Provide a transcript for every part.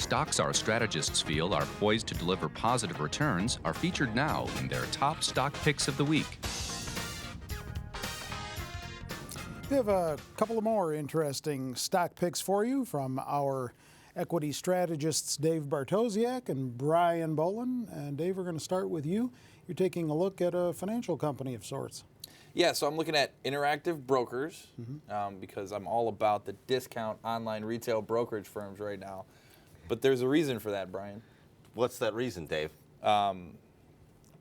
stocks our strategists feel are poised to deliver positive returns are featured now in their top stock picks of the week. We have a couple of more interesting stock picks for you from our equity strategists Dave Bartosiak and Brian Bolin. And Dave, we're going to start with you. You're taking a look at a financial company of sorts. Yeah, so I'm looking at Interactive Brokers because I'm all about the discount online retail brokerage firms right now. But there's a reason for that, Brian. What's that reason, Dave?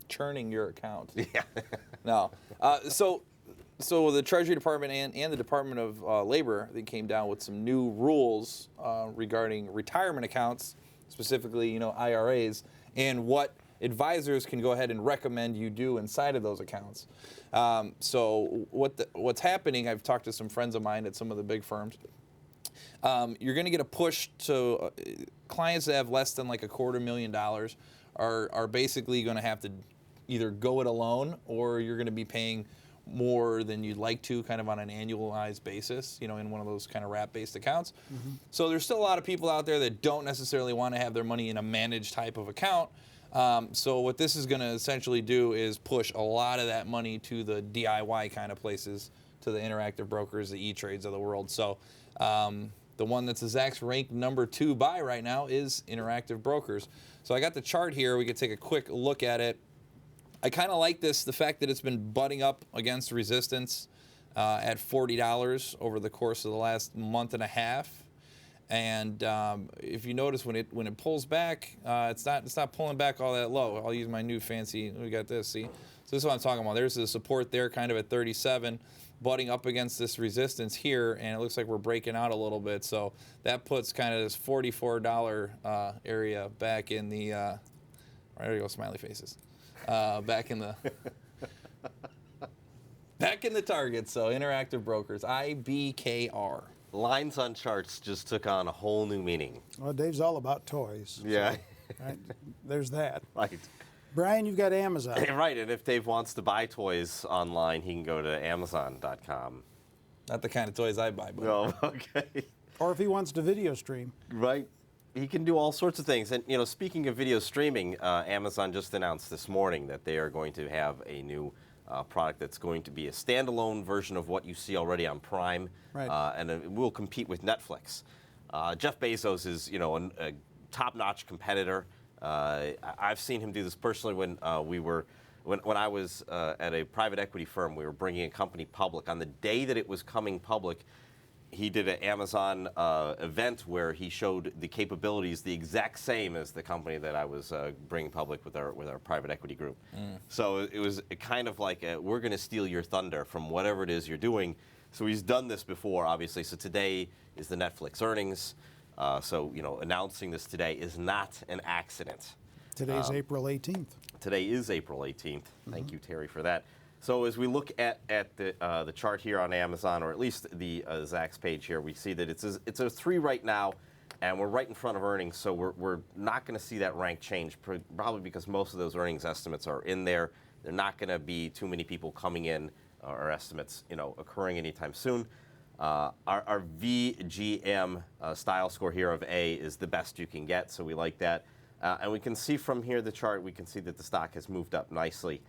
Churning your account. Yeah. No. So the Treasury Department and the Department of Labor, they came down with some new rules regarding retirement accounts, specifically, IRAs, and what advisors can go ahead and recommend you do inside of those accounts. So what's happening, I've talked to some friends of mine at some of the big firms. You're going to get a push to clients that have less than like $250,000 are basically going to have to either go it alone, or you're going to be paying more than you'd like to, kind of on an annualized basis, in one of those kind of wrap-based accounts. So there's still a lot of people out there that don't necessarily want to have their money in a managed type of account. So what this is going to essentially do is push a lot of that money to the DIY kind of places, to the Interactive Brokers, the E-Trades of the world. So the one that's Zach's ranked number 2 buy right now is Interactive Brokers. So I got the chart here. We could take a quick look at it. I kind of like this, the fact that it's been butting up against resistance at $40 over the course of the last month and a half. And if you notice, when it pulls back, it's not pulling back all that low. I'll use my new fancy. We got this. See, so this is what I'm talking about. There's the support there, kind of at 37, butting up against this resistance here, and it looks like we're breaking out a little bit. So that puts kind of this $44 area back in the. There you go, smiley faces. Back in the target. So Interactive Brokers, IBKR. Lines on charts just took on a whole new meaning. Well, Dave's all about toys. Yeah. So, right? There's that. Right. Brian, you've got Amazon. Right, and if Dave wants to buy toys online, he can go to Amazon.com. Not the kind of toys I buy, but No, okay. Or if he wants to video stream. Right. He can do all sorts of things. And, speaking of video streaming, Amazon just announced this morning that they are going to have a new product that's going to be a standalone version of what you see already on Prime. Right. And it will compete with Netflix. Jeff Bezos is, a top-notch competitor. I've seen him do this personally when I was at a private equity firm. We were bringing a company public. On the day that it was coming public, he did an Amazon event where he showed the capabilities the exact same as the company that I was bringing public with our private equity group. So it was kind of like we're going to steal your thunder from whatever it is you're doing. So he's done this before, obviously. So today is the Netflix earnings. So announcing this today is not an accident. Today's April 18th. Today is April 18th. Thank you, Terry, for that. So as we look at the chart here on Amazon, or at least the Zach's page here, we see that it's a 3 right now, and we're right in front of earnings. So we're not going to see that rank change, probably because most of those earnings estimates are in there. They're not going to be too many people coming in or estimates occurring anytime soon. Our VGM style score here of A is the best you can get, so we like that. And we can see from here the chart, we can see that the stock has moved up nicely.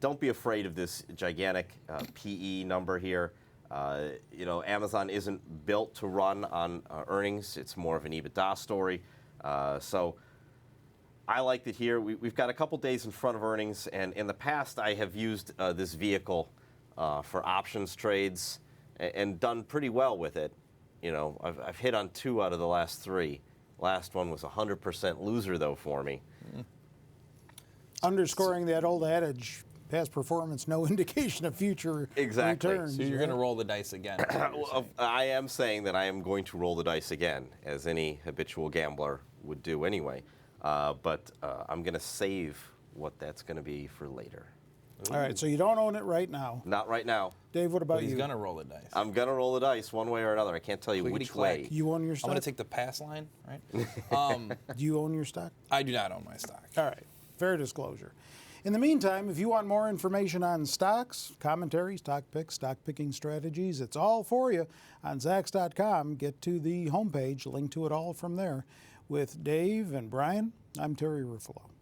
Don't be afraid of this gigantic PE number here. Amazon isn't built to run on earnings. It's more of an EBITDA story. So I liked it here. We've got a couple days in front of earnings, and in the past I have used this vehicle for options trades and done pretty well with it. I've hit on 2 out of the last 3. Last one was 100% loser, though, for me. Underscoring that old adage, past performance, no indication of future returns. So you're going to roll the dice again. I am saying that I am going to roll the dice again, as any habitual gambler would do anyway. But I'm going to save what that's going to be for later. All right, so you don't own it right now. Not right now. Dave, what about He's you? going to roll the dice. I'm going to roll the dice one way or another. I can't tell you which way. You own your I'm stock? going to take the pass line, right? Do you own your stock? I do not own my stock. All right, fair disclosure. In the meantime, if you want more information on stocks, commentary, stock picks, stock picking strategies, it's all for you on Zacks.com. Get to the homepage, link to it all from there. With Dave and Brian, I'm Terry Ruffalo.